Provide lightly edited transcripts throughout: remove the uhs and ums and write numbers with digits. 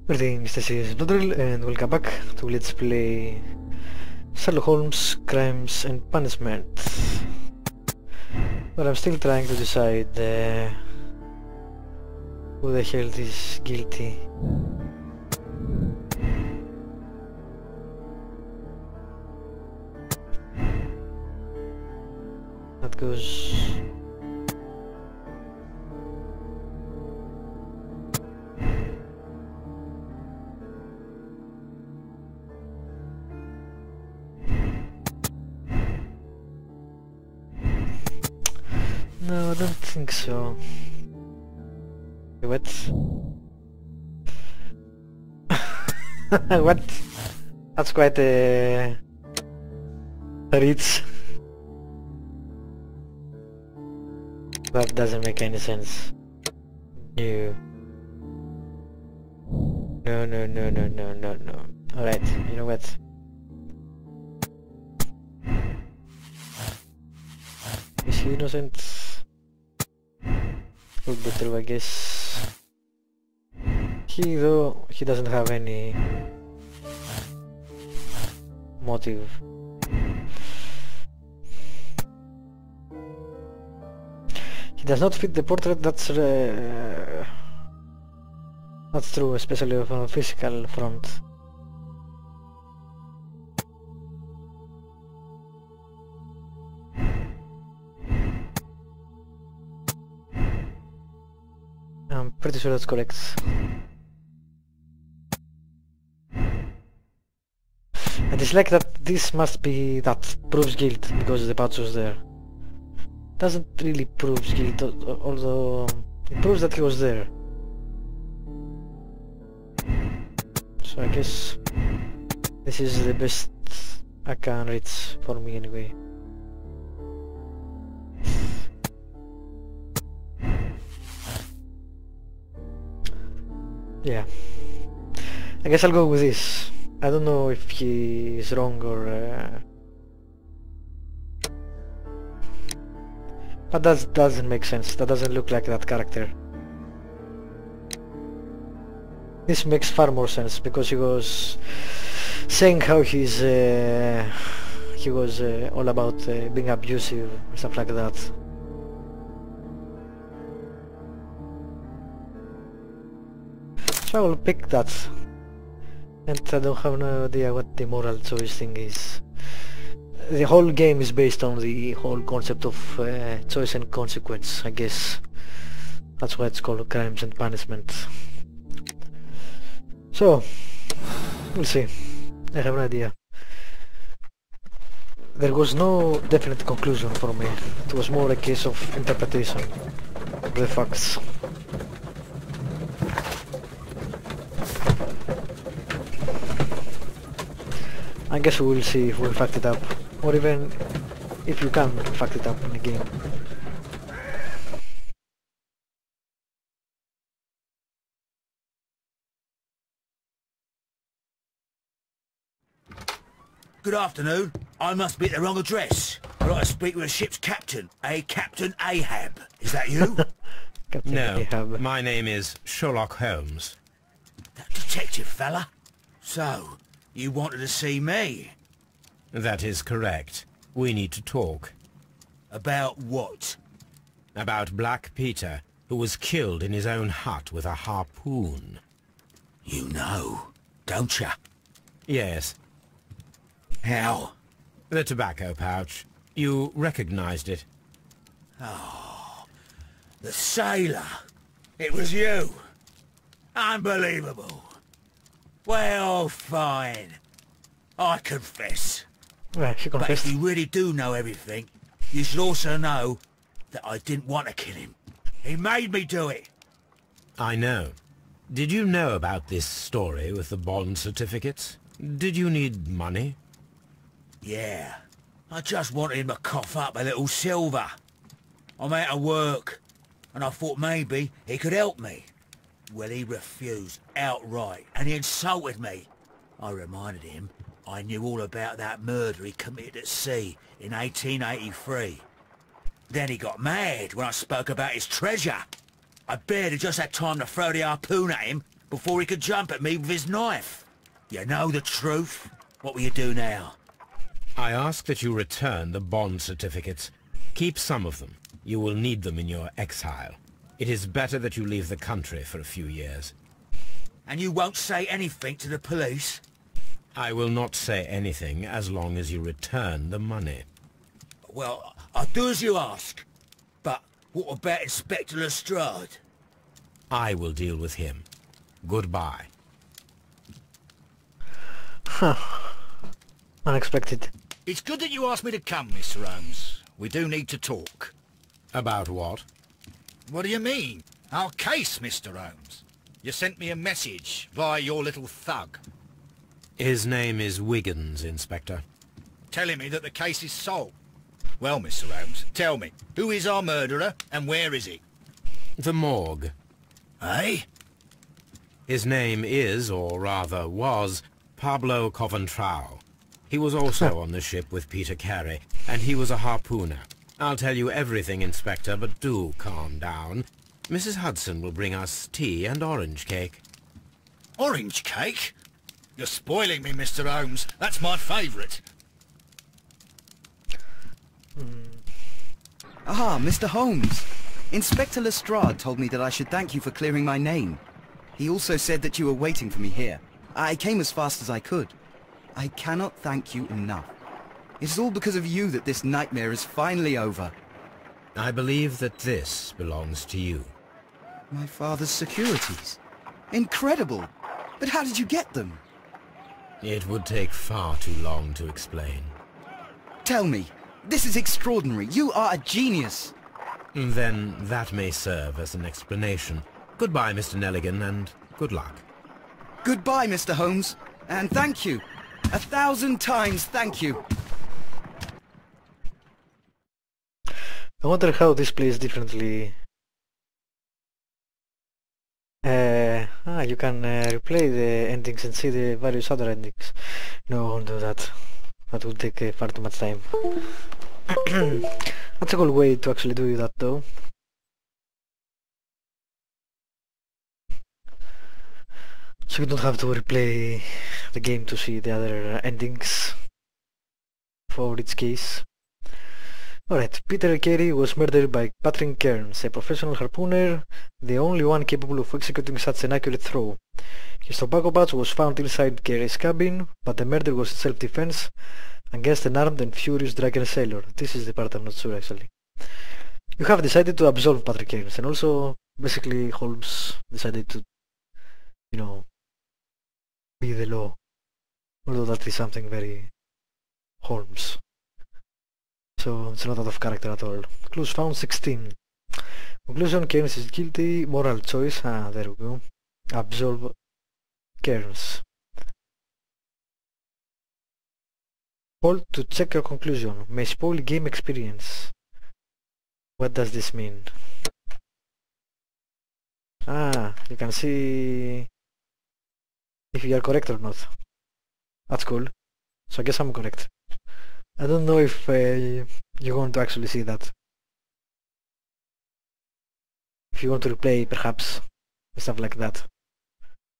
Greetings, this is RotR and welcome back to Let's Play Sherlock Holmes, Crimes and Punishment. Well, I'm still trying to decide who the hell is guilty. That goes... No, I don't think so. What? What? That's quite a reach. That doesn't make any sense. No. No. Alright, you know what? Is he innocent? Would be true, I guess. He doesn't have any motive. He does not fit the portrait, that's true, especially on a physical front. I'm pretty sure that's correct. I dislike that this must be that proves guilt because the patch was there. Doesn't really prove guilt, although it proves that he was there. So I guess this is the best I can reach for me anyway. Yeah, I guess I'll go with this. I don't know if he is wrong or... But that doesn't make sense. That doesn't look like that character. This makes far more sense because he was saying how he was all about being abusive and stuff like that. So I will pick that, and I don't have no idea what the moral choice thing is. The whole game is based on the whole concept of choice and consequence, I guess. That's why it's called Crimes and Punishment. So, we'll see. I have no idea. There was no definite conclusion for me. It was more a case of interpretation of the facts. I guess we will see if we'll fact it up, or even if you can fact it up in the game. Good afternoon. I must be at the wrong address. I'd like to speak with a ship's captain, Captain Ahab. Is that you? Captain No, Ahab. my name is Sherlock Holmes. That detective fella? So, you wanted to see me? That is correct. We need to talk. About what? About Black Peter, who was killed in his own hut with a harpoon. You know, don't ya? Yes, How? the tobacco pouch. You recognized it. The sailor. It was you. Unbelievable. Well, fine. I confess. Right, she But if confessed. you really do know everything, you should also know that I didn't want to kill him. He made me do it. I know. Did you know about this story with the bond certificates? Did you need money? Yeah. I just wanted him to cough up a little silver. I'm out of work, and I thought maybe he could help me. Well, he refused outright, and he insulted me. I reminded him I knew all about that murder he committed at sea in 1883. Then he got mad when I spoke about his treasure. I barely just had time to throw the harpoon at him before he could jump at me with his knife. You know the truth. What will you do now? I ask that you return the bond certificates. Keep some of them. You will need them in your exile. It is better that you leave the country for a few years. And you won't say anything to the police? I will not say anything as long as you return the money. Well, I'll do as you ask. But what about Inspector Lestrade? I will deal with him. Goodbye. Huh. Unexpected. It's good that you asked me to come, Mr. Holmes. We do need to talk. About what? What do you mean? Our case, Mr. Holmes. You sent me a message via your little thug, His name is Wiggins, Inspector. telling me that the case is solved. Well, Mr. Holmes, tell me, who is our murderer and where is he? The morgue. Eh? His name is, or rather was, Pablo Coventrao. He was also on the ship with Peter Carey, and he was a harpooner. I'll tell you everything, Inspector, but do calm down. Mrs. Hudson will bring us tea and orange cake. Orange cake? You're spoiling me, Mr. Holmes. That's my favourite. Ah, Mr. Holmes. Inspector Lestrade told me that I should thank you for clearing my name. He also said that you were waiting for me here. I came as fast as I could. I cannot thank you enough. It is all because of you that this nightmare is finally over. I believe that this belongs to you. My father's securities. Incredible! But how did you get them? It would take far too long to explain. Tell me. This is extraordinary. You are a genius. Then that may serve as an explanation. Goodbye, Mr. Nelligan, and good luck. Goodbye, Mr. Holmes. And thank you. 1,000 times thank you. I wonder how this plays differently. You can replay the endings and see the various other endings. No, I won't do that. That would take far too much time. That's a cool way to actually do that though. So you don't have to replay the game to see the other endings for each case. Alright, Peter Carey was murdered by Patrick Kearns, a professional harpooner, the only one capable of executing such an accurate throw. His tobacco pouch was found inside Carey's cabin, but the murder was self-defense against an armed and furious drunken sailor. This is the part I'm not sure actually. You have decided to absolve Patrick Kearns, and also basically Holmes decided to, you know, be the law. Although that is something very Holmes. So it's not out of character at all. Clues found 16. Conclusion, Kearns is guilty. Moral choice. Ah, there we go. Absolve Kearns. Hold to check your conclusion. May spoil game experience. What does this mean? Ah, you can see if you are correct or not. That's cool. So I guess I'm correct. I don't know if you're going to actually see that. If you want to replay, perhaps, stuff like that.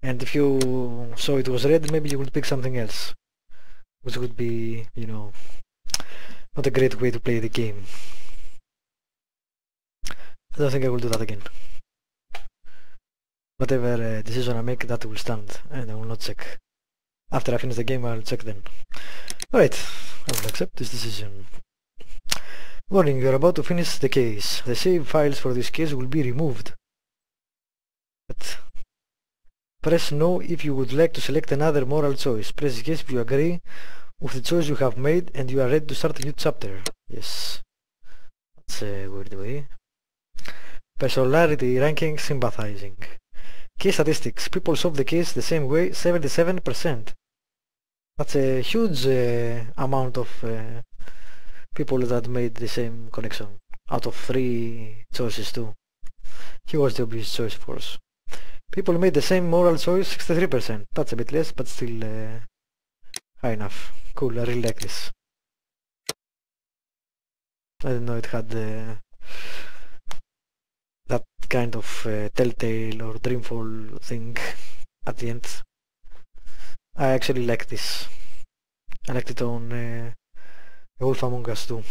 And if you saw it was red, maybe you would pick something else, which would be, you know, not a great way to play the game. I don't think I will do that again. Whatever decision I make, that will stand, and I will not check. After I finish the game, I'll check then. Alright, I will accept this decision. Warning, you are about to finish the case. The save files for this case will be removed. But press no if you would like to select another moral choice. Press yes if you agree with the choice you have made and you are ready to start a new chapter. Yes. That's a weird way. Personality ranking sympathizing. Case statistics. People solve the case the same way, 77%. That's a huge amount of people that made the same connection. Out of 3 choices too. He was the obvious choice for us. People made the same moral choice, 63%. That's a bit less, but still high enough. Cool, I really like this. I didn't know it had that kind of telltale or dreamfall thing at the end. I actually like this. I liked it on The Wolf Among Us too.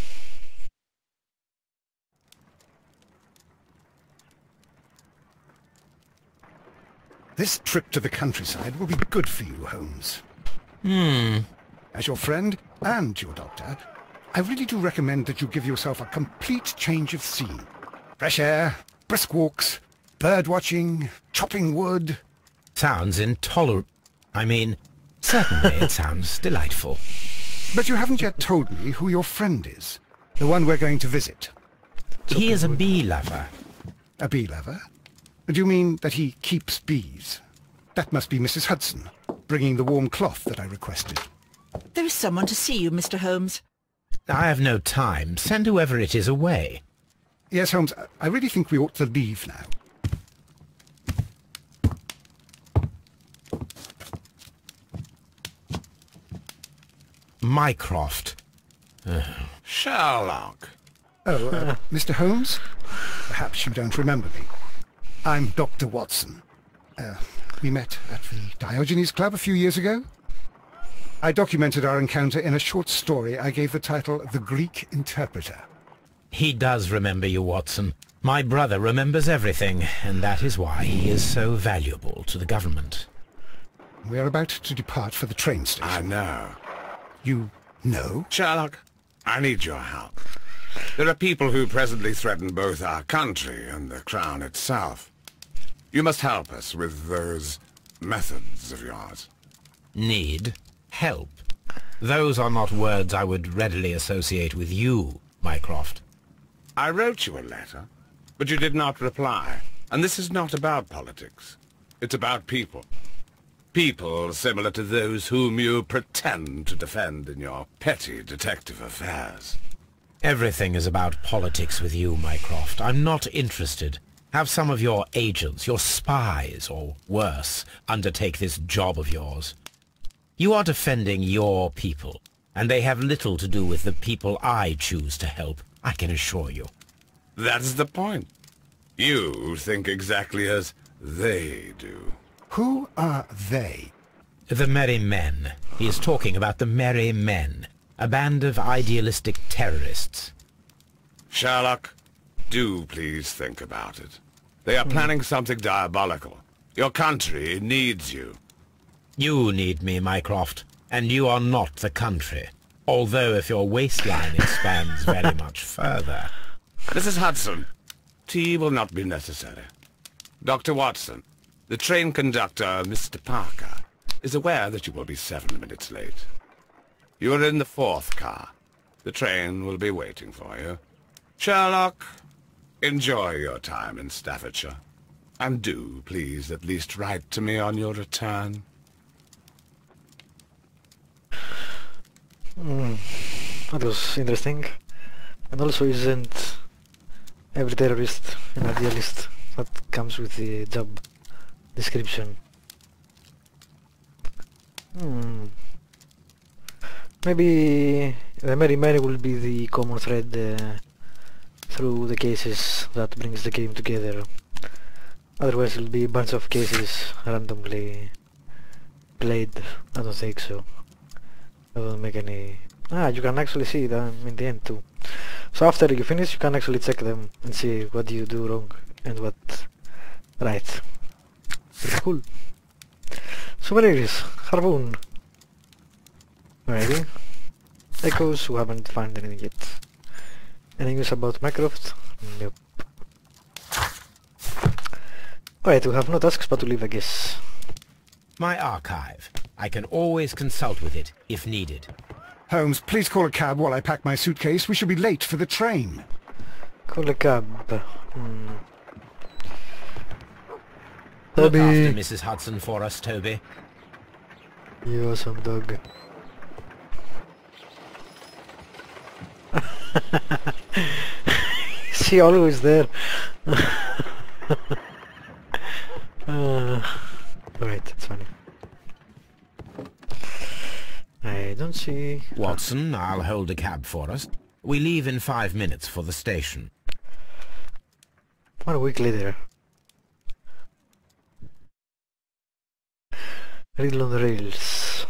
This trip to the countryside will be good for you, Holmes. As your friend and your doctor, I really do recommend that you give yourself a complete change of scene. Fresh air, brisk walks, bird watching, chopping wood. Sounds intolerable. I mean, certainly it sounds delightful. But you haven't yet told me who your friend is. The one we're going to visit. He is a bee lover. A bee lover? Do you mean that he keeps bees? That must be Mrs. Hudson, bringing the warm cloth that I requested. There is someone to see you, Mr. Holmes. I have no time. Send whoever it is away. Yes, Holmes, I really think we ought to leave now. Mycroft. Sherlock. Oh, Mr. Holmes? Perhaps you don't remember me. I'm Dr. Watson. We met at the Diogenes Club a few years ago. I documented our encounter in a short story I gave the title The Greek Interpreter. He does remember you, Watson. My brother remembers everything, and that is why he is so valuable to the government. We're about to depart for the train station. I know. You know? Sherlock, I need your help. There are people who presently threaten both our country and the Crown itself. You must help us with those methods of yours. Need? Help? Those are not words I would readily associate with you, Mycroft. I wrote you a letter, but you did not reply. And this is not about politics. It's about people. People similar to those whom you pretend to defend in your petty detective affairs. Everything is about politics with you, Mycroft. I'm not interested. Have some of your agents, your spies, or worse, undertake this job of yours. You are defending your people, and they have little to do with the people I choose to help, I can assure you. That's the point. You think exactly as they do. Who are they? The Merry Men. He is talking about the Merry Men, a band of idealistic terrorists. Sherlock, do please think about it. They are planning something diabolical. Your country needs you. You need me, Mycroft, and you are not the country. Although if your waistline expands very much further. Mrs. Hudson, tea will not be necessary. Dr. Watson, the train conductor, Mr. Parker, is aware that you will be 7 minutes late. You are in the 4th car. The train will be waiting for you. Sherlock, enjoy your time in Staffordshire. And do, please, at least write to me on your return. That was interesting. And also isn't every terrorist an idealist? That comes with the job description. Maybe the Merry Men will be the common thread through the cases that brings the game together. Otherwise it'll be a bunch of cases randomly played. I don't think so. That doesn't make any... you can actually see them in the end too. So after you finish you can actually check them and see what you do wrong and what right. Pretty cool. So where it is? Harpoon. Alrighty. Echoes, we haven't found anything yet. Any news about Mycroft? Nope. Alright, we have no tasks but to leave, I guess. My archive. I can always consult with it, if needed. Holmes, please call a cab while I pack my suitcase. We shall be late for the train. Call a cab. Look Toby. after Mrs. Hudson for us, Toby. You awesome dog. She always there. Alright, it's funny. I don't see... Watson, I'll hold a cab for us. We leave in 5 minutes for the station. 1 week later. Riddle on the rails.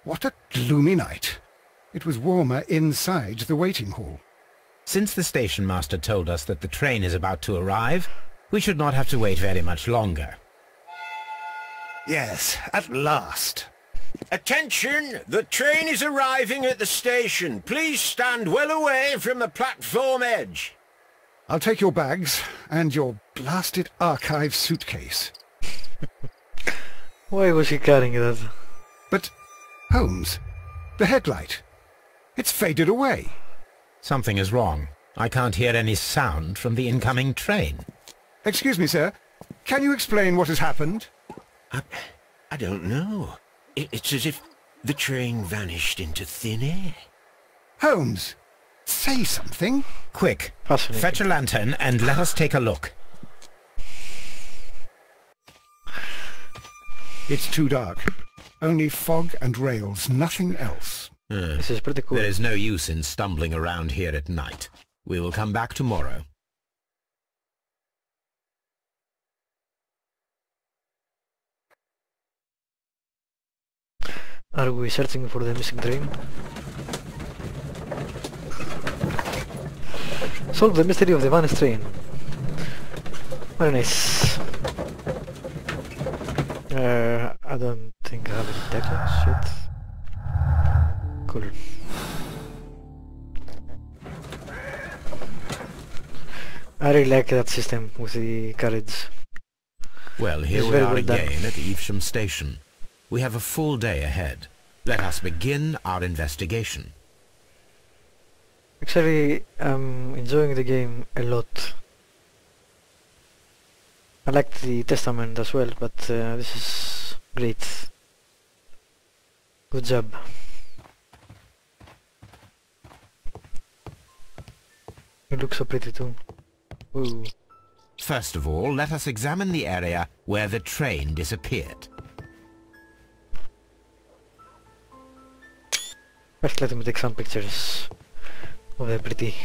What a gloomy night. It was warmer inside the waiting hall. Since the station master told us that the train is about to arrive, we should not have to wait very much longer. Yes, at last. Attention! The train is arriving at the station. Please stand well away from the platform edge. I'll take your bags and your blasted archive suitcase. Why was he carrying that? But, Holmes, the headlight. It's faded away. Something is wrong. I can't hear any sound from the incoming train. Excuse me, sir. Can you explain what has happened? I don't know. It's as if the train vanished into thin air. Holmes, say something. Quick, Fascinating. fetch a lantern and let us take a look. It's too dark. Only fog and rails, nothing else. This is pretty cool. There is no use in stumbling around here at night. We will come back tomorrow. Are we searching for the missing train? Solve the mystery of the vanished train. Very nice. I don't think I have any deductions yet. Cool. I really like that system with the carriage. Well, here It's we very are well done. again at Evesham Station. We have a full day ahead. Let us begin our investigation. Actually, I'm enjoying the game a lot. I liked the Testament as well, but this is great. Good job. It looks so pretty too. Ooh. First of all, let us examine the area where the train disappeared. First let me take some pictures of the pretty.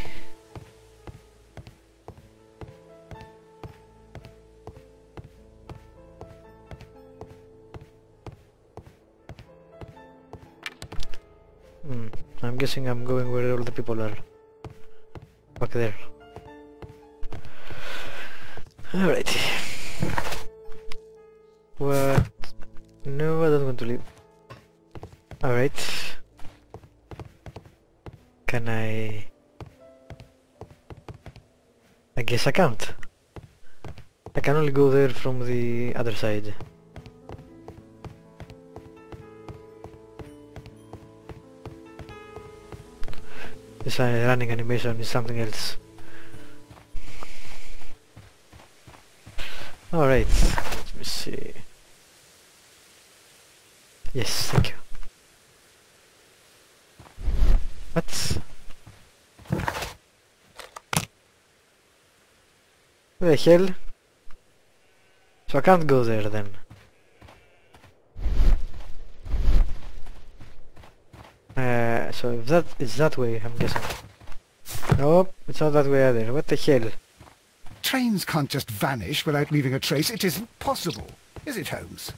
I'm guessing I'm going where all the people are. Back there. Alrighty. What? No, I don't want to leave. Alright. Can I guess I can't. I can only go there from the other side. This running animation is something else. Alright, let me see. Yes, thank you. What? What the hell? So I can't go there then. So if that is that way, I'm guessing. Nope, it's not that way either. What the hell? Trains can't just vanish without leaving a trace. It isn't possible, is it, Holmes?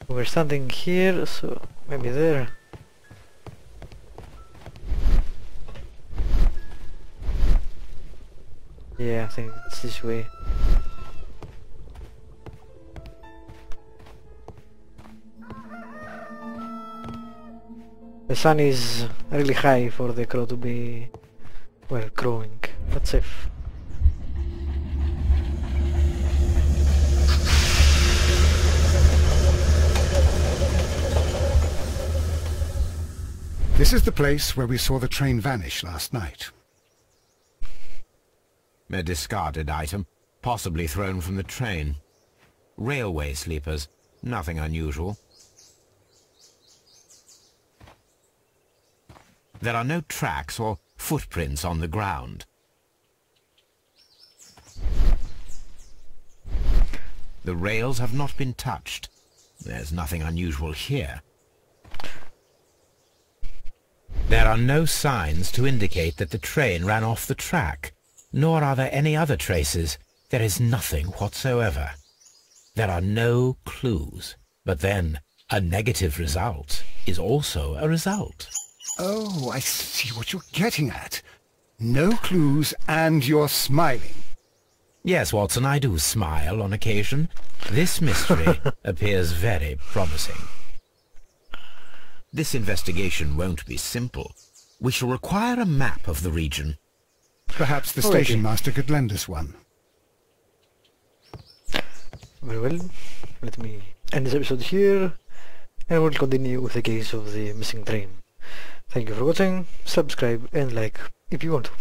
We're standing here, so maybe there. Yeah, I think it's this way. The sun is really high for the crow to be, well, crowing. That's safe. This is the place where we saw the train vanish last night. A discarded item, possibly thrown from the train. Railway sleepers, nothing unusual. There are no tracks or footprints on the ground. The rails have not been touched. There's nothing unusual here. There are no signs to indicate that the train ran off the track, nor are there any other traces. There is nothing whatsoever. There are no clues. But then, a negative result is also a result. Oh, I see what you're getting at. No clues, and you're smiling. Yes, Watson, I do smile on occasion. This mystery appears very promising. This investigation won't be simple. We shall require a map of the region. Perhaps the station master could lend us one. Very well. Let me end this episode here, and we'll continue with the case of the missing train. Thank you for watching. Subscribe and like if you want to.